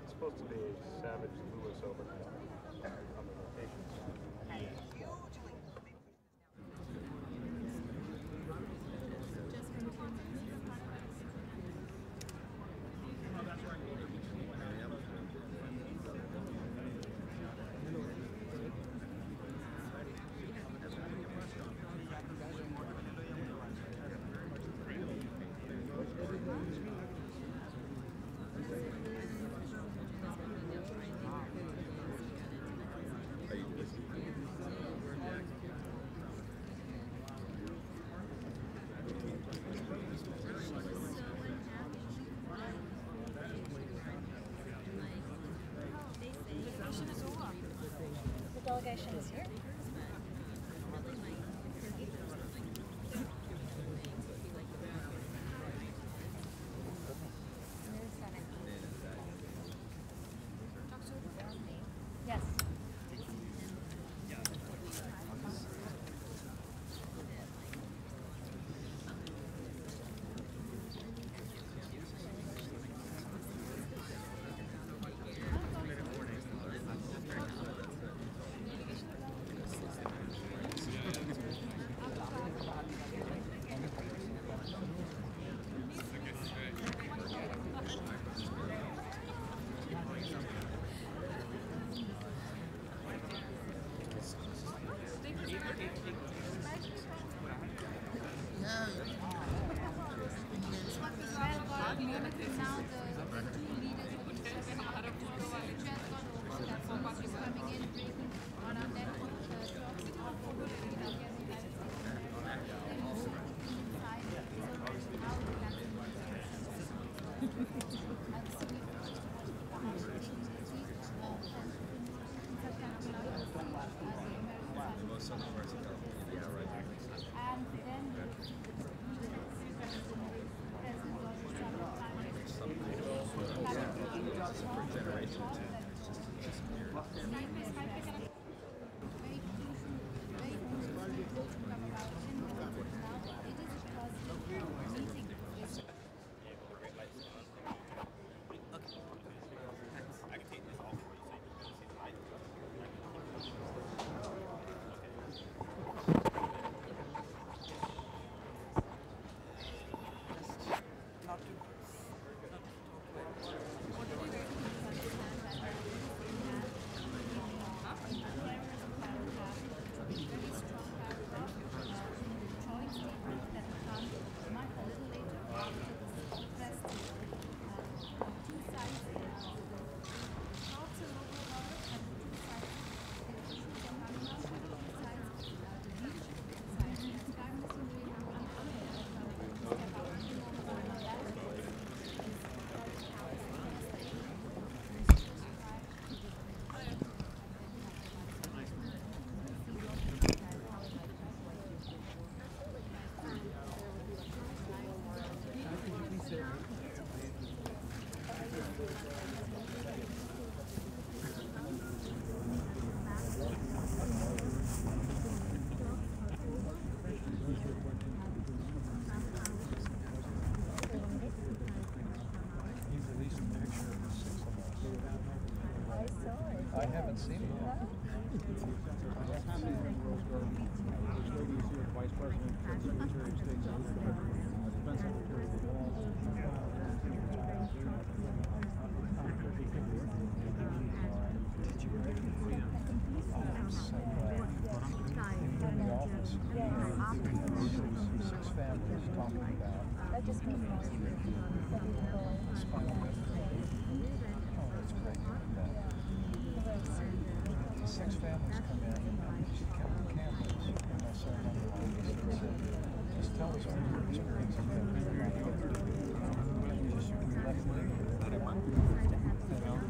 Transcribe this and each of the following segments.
It's supposed to be Savage Lewis overnight on the location. The delegation is here. Yes. I haven't seen it. Vice President, Secretary of State, Defense Secretary of in the office, 6 families talking about spinal Oh, that's great. 6 families come in, and she kept the cameras in my ceremonial and said, just tell us what your experience has been. Just left me,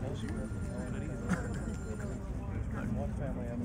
no script, no anything. And one family had a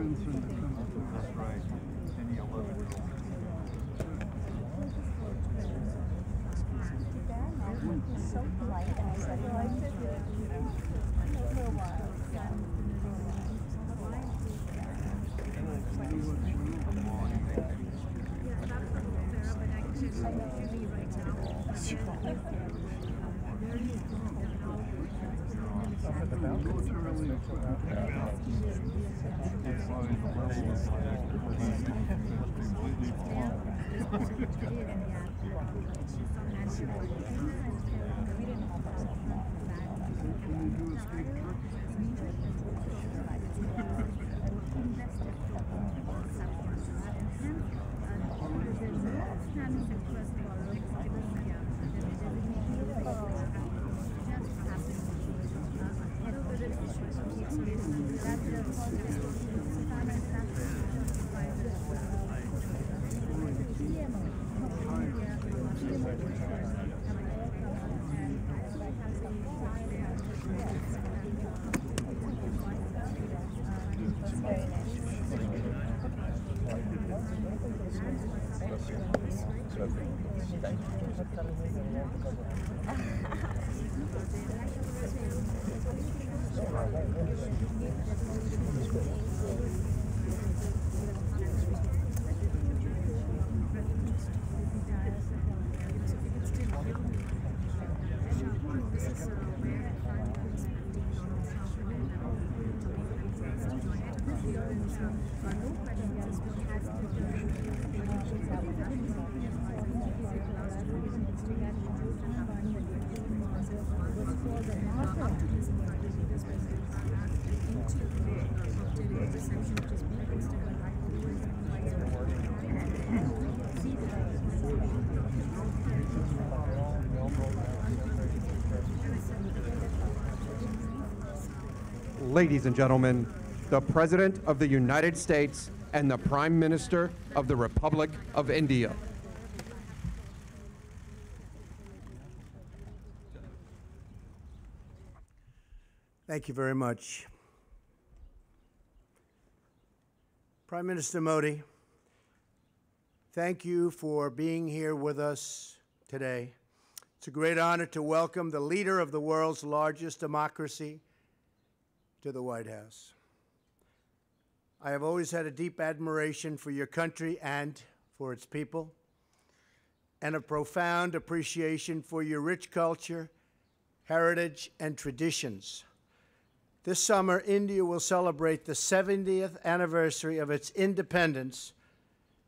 That's right. Any 11-year-old. He's so polite, and I said, well, I said, for a while. Ladies and gentlemen, the President of the United States and the Prime Minister of the Republic of India. Thank you very much. Prime Minister Modi, thank you for being here with us today. It's a great honor to welcome the leader of the world's largest democracy to the White House. I have always had a deep admiration for your country and for its people, and a profound appreciation for your rich culture, heritage, and traditions. This summer, India will celebrate the 70th anniversary of its independence,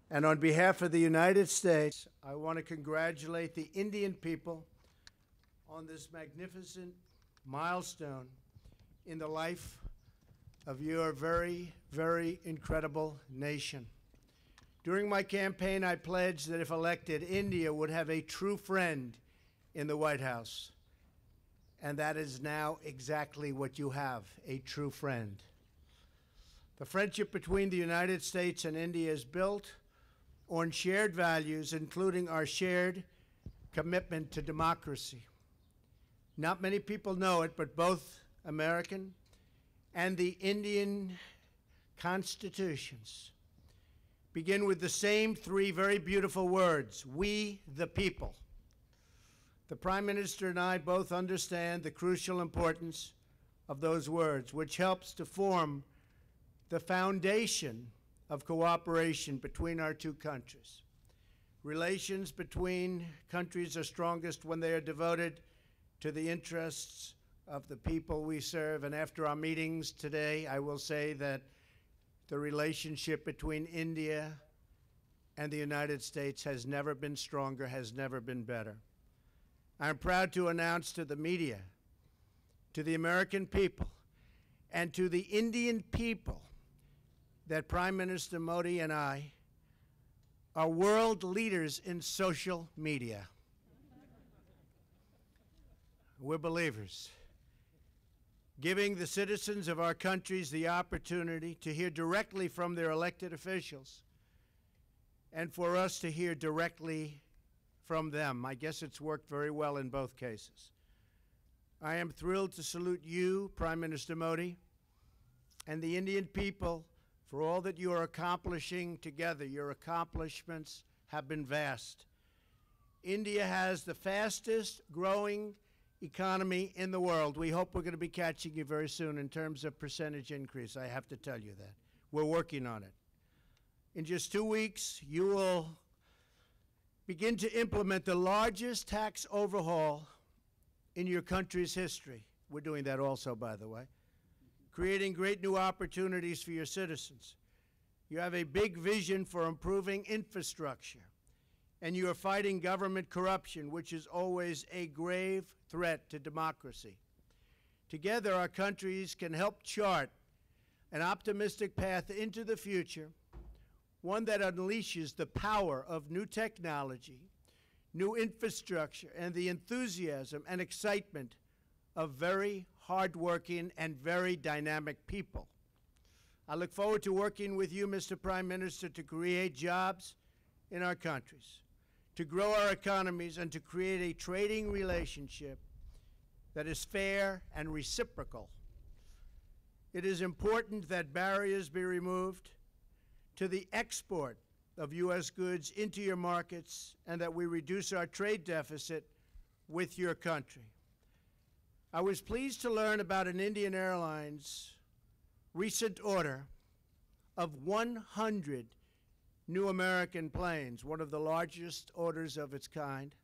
and on behalf of the United States, I want to congratulate the Indian people on this magnificent milestone in the life of your very, very incredible nation. During my campaign, I pledged that if elected, India would have a true friend in the White House. And that is now exactly what you have, a true friend. The friendship between the United States and India is built on shared values, including our shared commitment to democracy. Not many people know it, but both American and the Indian constitutions begin with the same three very beautiful words: we the people. The Prime Minister and I both understand the crucial importance of those words, which helps to form the foundation of cooperation between our two countries. Relations between countries are strongest when they are devoted to the interests of the people we serve. And after our meetings today, I will say that the relationship between India and the United States has never been stronger, has never been better. I'm proud to announce to the media, to the American people, and to the Indian people that Prime Minister Modi and I are world leaders in social media. We're believers, giving the citizens of our countries the opportunity to hear directly from their elected officials and for us to hear directly from them. I guess it's worked very well in both cases. I am thrilled to salute you, Prime Minister Modi, and the Indian people for all that you are accomplishing together. Your accomplishments have been vast. India has the fastest growing economy in the world. We hope we're going to be catching you very soon in terms of percentage increase. I have to tell you that. We're working on it. In just 2 weeks, you will begin to implement the largest tax overhaul in your country's history. We're doing that also, by the way, creating great new opportunities for your citizens. You have a big vision for improving infrastructure, and you are fighting government corruption, which is always a grave threat to democracy. Together, our countries can help chart an optimistic path into the future, one that unleashes the power of new technology, new infrastructure, and the enthusiasm and excitement of very hardworking and very dynamic people. I look forward to working with you, Mr. Prime Minister, to create jobs in our countries, to grow our economies, and to create a trading relationship that is fair and reciprocal. It is important that barriers be removed to the export of U.S. goods into your markets and that we reduce our trade deficit with your country. I was pleased to learn about an Indian Airlines recent order of 100 new American planes, one of the largest orders of its kind,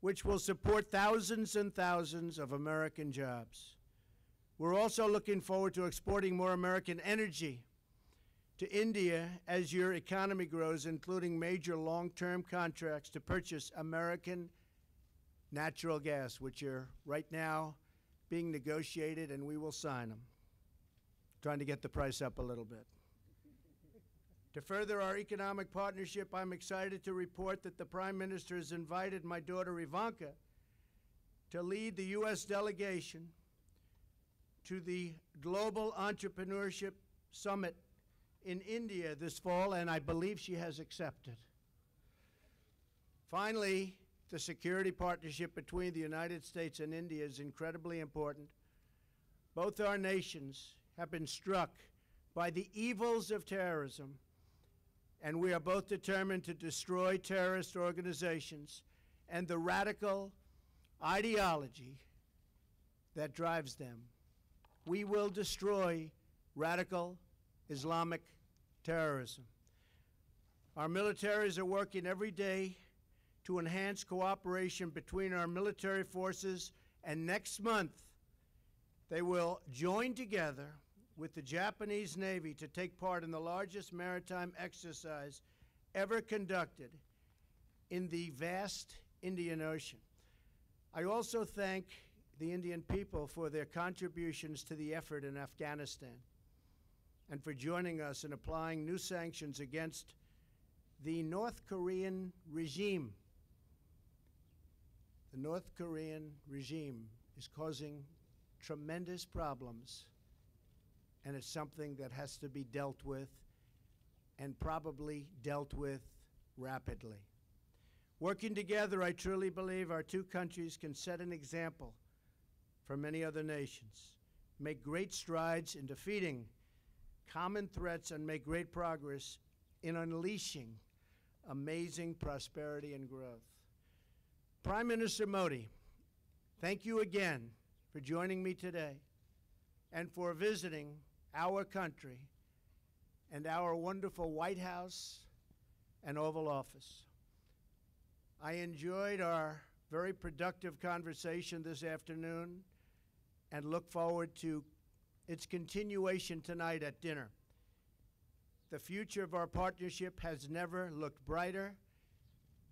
which will support thousands and thousands of American jobs. We're also looking forward to exporting more American energy to India as your economy grows, including major long-term contracts to purchase American natural gas, which are right now being negotiated, and we will sign them. Trying to get the price up a little bit. To further our economic partnership, I'm excited to report that the Prime Minister has invited my daughter Ivanka to lead the U.S. delegation to the Global Entrepreneurship Summit in India this fall, and I believe she has accepted. Finally, the security partnership between the United States and India is incredibly important. Both our nations have been struck by the evils of terrorism, and we are both determined to destroy terrorist organizations and the radical ideology that drives them. We will destroy radical Islamic terrorism. Our militaries are working every day to enhance cooperation between our military forces, and next month they will join together with the Japanese Navy to take part in the largest maritime exercise ever conducted in the vast Indian Ocean. I also thank the Indian people for their contributions to the effort in Afghanistan and for joining us in applying new sanctions against the North Korean regime. The North Korean regime is causing tremendous problems, and it's something that has to be dealt with, and probably dealt with rapidly. Working together, I truly believe our two countries can set an example for many other nations, make great strides in defeating common threats, and make great progress in unleashing amazing prosperity and growth. Prime Minister Modi, thank you again for joining me today and for visiting our country and our wonderful White House and Oval Office. I enjoyed our very productive conversation this afternoon and look forward to its continuation tonight at dinner. The future of our partnership has never looked brighter.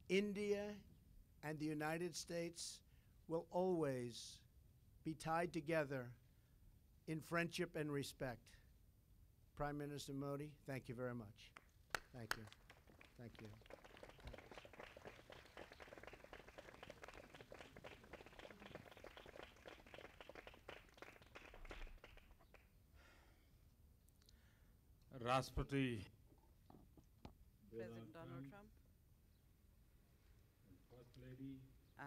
India and the United States will always be tied together in friendship and respect. Prime Minister Modi, thank you very much. Thank you. Thank you. Rashtrapati President Donald Trump First Lady,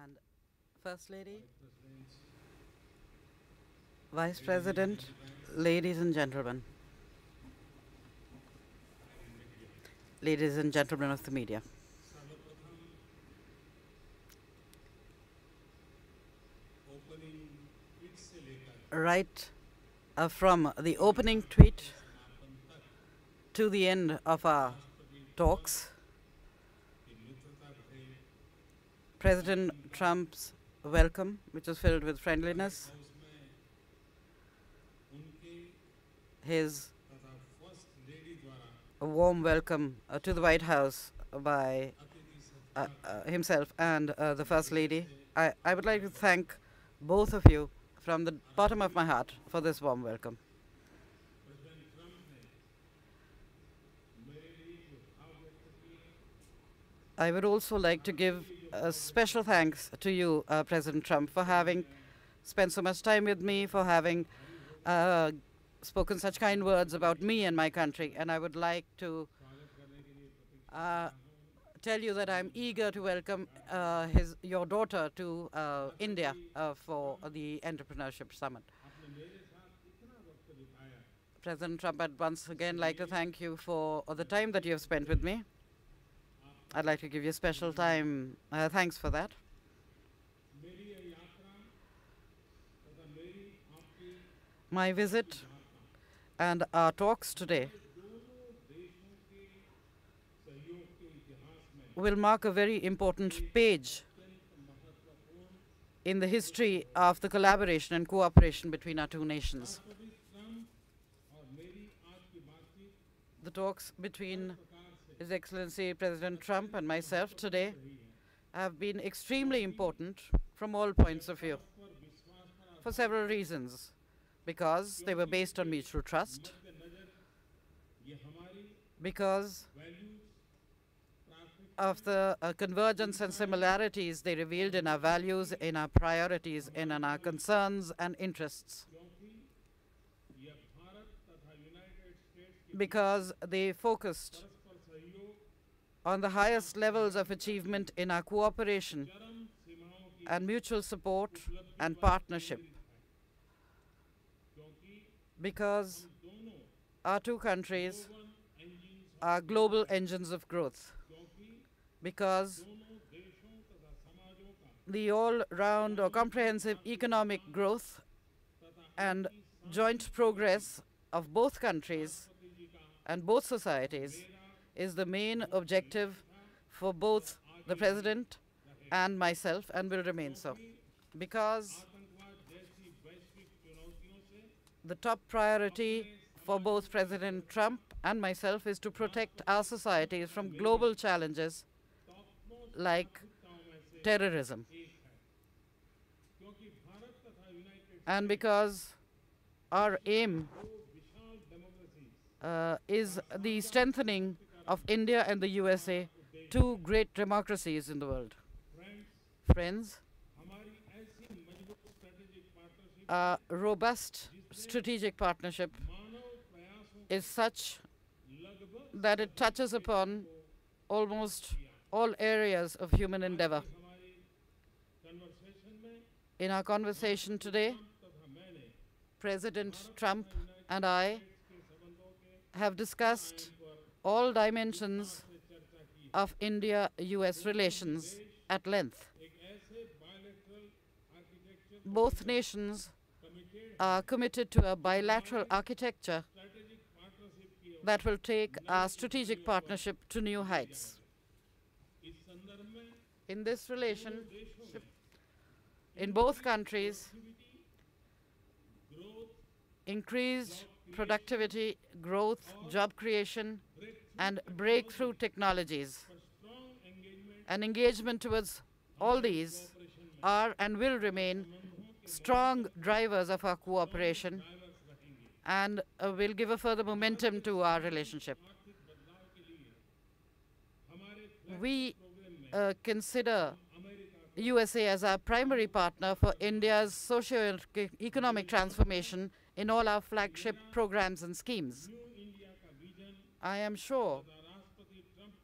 and First Lady, Vice President, Vice President, ladies and gentlemen. ladies and gentlemen of the media. Right from the opening tweet to the end of our talks, President Trump's welcome, which was filled with friendliness, his warm welcome to the White House by himself and the First Lady. I would like to thank both of you from the bottom of my heart for this warm welcome. I would also like to give a special thanks to you, President Trump, for having spent so much time with me, for having spoken such kind words about me and my country. And I would like to tell you that I'm eager to welcome your daughter to India for the Entrepreneurship Summit. President Trump, I'd once again like to thank you for the time that you have spent with me. I'd like to give you special thanks for that. My visit and our talks today will mark a very important page in the history of the collaboration and cooperation between our two nations. The talks between His Excellency President Trump and myself today have been extremely important from all points of view for several reasons. Because they were based on mutual trust, because of the convergence and similarities they revealed in our values, in our priorities, and in our concerns and interests, because they focused on the highest levels of achievement in our cooperation and mutual support and partnership, because our two countries are global engines of growth, because the all-round or comprehensive economic growth and joint progress of both countries and both societies is the main objective for both the President and myself, and will remain so. Because the top priority for both President Trump and myself is to protect our societies from global challenges like terrorism. And because our aim is the strengthening of India and the USA, two great democracies in the world. Friends, a robust strategic partnership is such that it touches upon almost all areas of human endeavor. In our conversation today, President Trump and I have discussed all dimensions of India-US relations at length. Both nations are committed to a bilateral architecture that will take our strategic partnership to new heights. In this relationship, in both countries, increased productivity, growth, job creation, and breakthrough technologies, and engagement towards all these are and will remain strong drivers of our cooperation and will give a further momentum to our relationship. We consider USA as our primary partner for India's socio-economic transformation in all our flagship programs and schemes. I am sure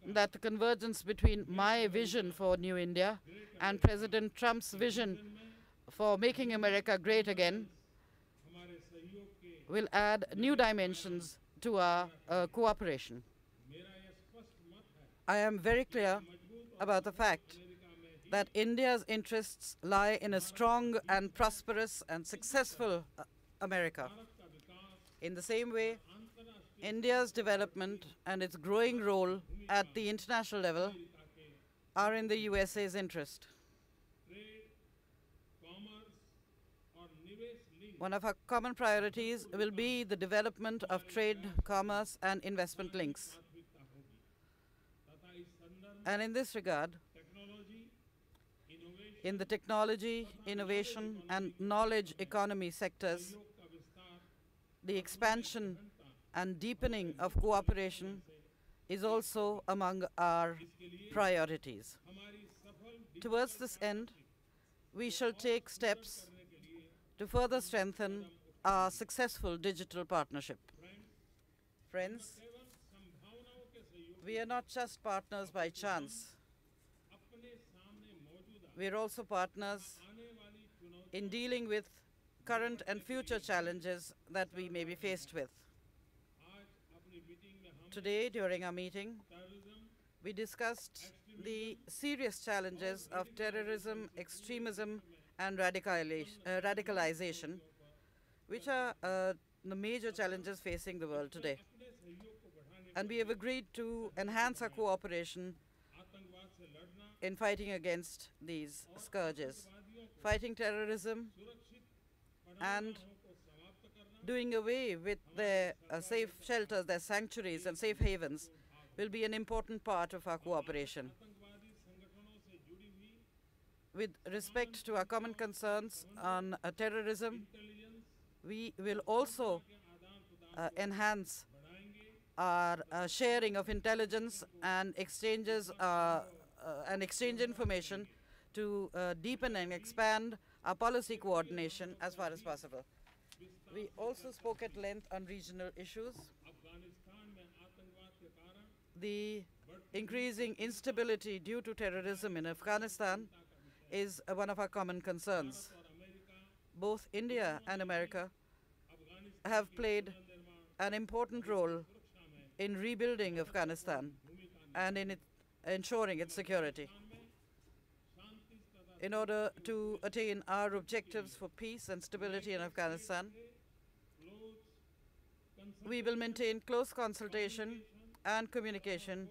that the convergence between my vision for New India and President Trump's vision for making America great again will add new dimensions to our cooperation. I am very clear about the fact that India's interests lie in a strong and prosperous and successful America. In the same way, India's development and its growing role at the international level are in the USA's interest. One of our common priorities will be the development of trade, commerce, and investment links. And in this regard, in the technology, innovation, and knowledge economy sectors, the expansion and deepening of cooperation is also among our priorities. Towards this end, we shall take steps to further strengthen our successful digital partnership. Friends, we are not just partners by chance. We are also partners in dealing with current and future challenges that we may be faced with. Today, during our meeting, we discussed the serious challenges of terrorism, extremism, and radicalization, which are the major challenges facing the world today. And we have agreed to enhance our cooperation in fighting against these scourges. Fighting terrorism and doing away with their safe shelters, their sanctuaries and safe havens will be an important part of our cooperation. With respect to our common concerns on terrorism, we will also enhance our sharing of intelligence and exchange information to deepen and expand our policy coordination as far as possible. We also spoke at length on regional issues. The increasing instability due to terrorism in Afghanistan is one of our common concerns. Both India and America have played an important role in rebuilding Afghanistan and in ensuring its security. In order to attain our objectives for peace and stability in Afghanistan, we will maintain close consultation and communication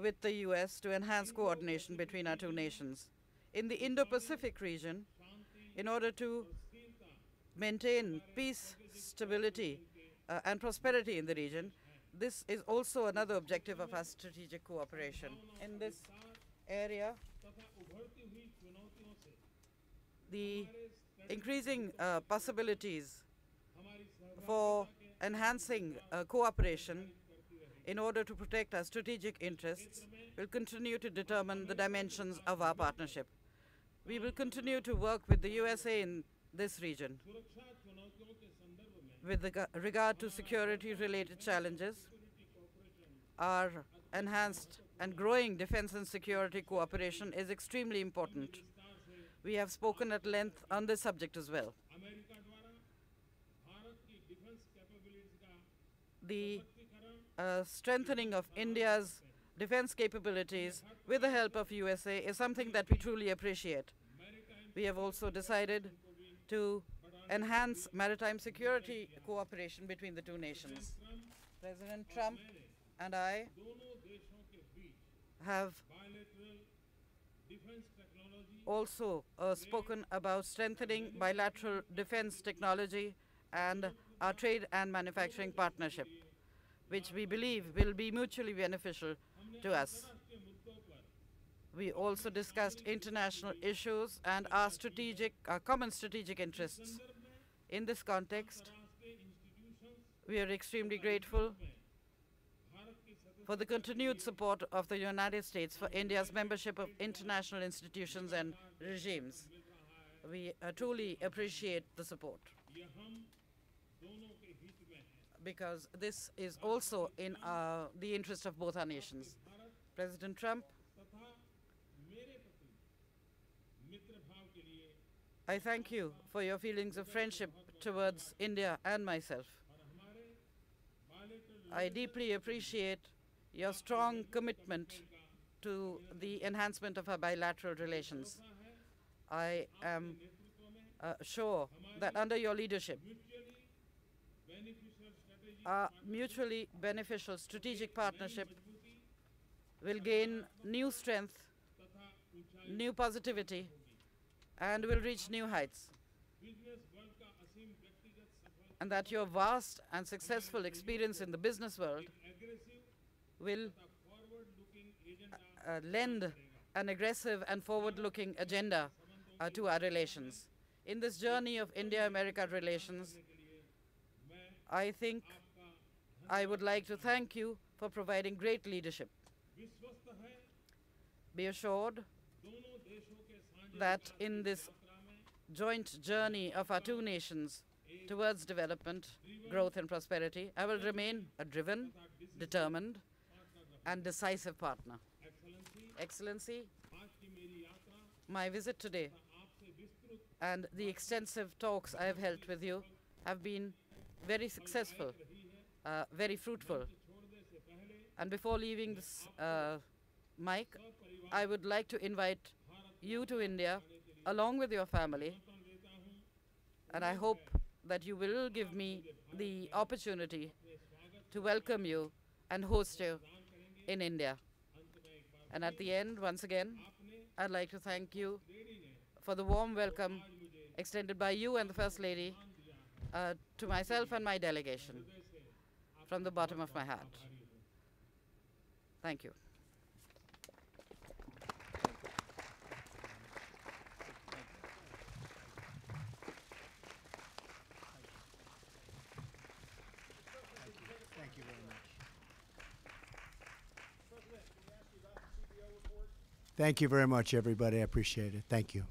with the US to enhance coordination between our two nations. In the Indo-Pacific region, in order to maintain peace, stability, and prosperity in the region, this is also another objective of our strategic cooperation. In this area, the increasing possibilities for enhancing cooperation in order to protect our strategic interests will continue to determine the dimensions of our partnership. We will continue to work with the USA in this region. With regard to security-related challenges, our enhanced and growing defense and security cooperation is extremely important. We have spoken at length on this subject as well. The strengthening of India's defense capabilities with the help of USA is something that we truly appreciate. We have also decided to enhance maritime security cooperation between the two nations. President Trump and I have also spoken about strengthening bilateral defense technology and our trade and manufacturing partnership, which we believe will be mutually beneficial to us. We also discussed international issues and our common strategic interests. In this context, we are extremely grateful for the continued support of the United States for India's membership of international institutions and regimes. We truly appreciate the support, because this is also in the interest of both our nations. President Trump, I thank you for your feelings of friendship towards India and myself. I deeply appreciate your strong commitment to the enhancement of our bilateral relations. I am sure that under your leadership, our mutually beneficial strategic partnership will gain new strength, new positivity, and will reach new heights. And that your vast and successful experience in the business world will lend an aggressive and forward-looking agenda to our relations. In this journey of India-America relations, I think I would like to thank you for providing great leadership. Be assured that in this joint journey of our two nations towards development, growth, and prosperity, I will remain a driven, determined, and decisive partner. Excellency, my visit today and the extensive talks I have held with you have been very successful, very fruitful. And before leaving this mic, I would like to invite you to India along with your family, and I hope that you will give me the opportunity to welcome you and host you in India. And at the end, once again, I'd like to thank you for the warm welcome extended by you and the First Lady to myself and my delegation from the bottom of my heart. Thank you. Thank you very much. Thank you very much, everybody. I appreciate it. Thank you.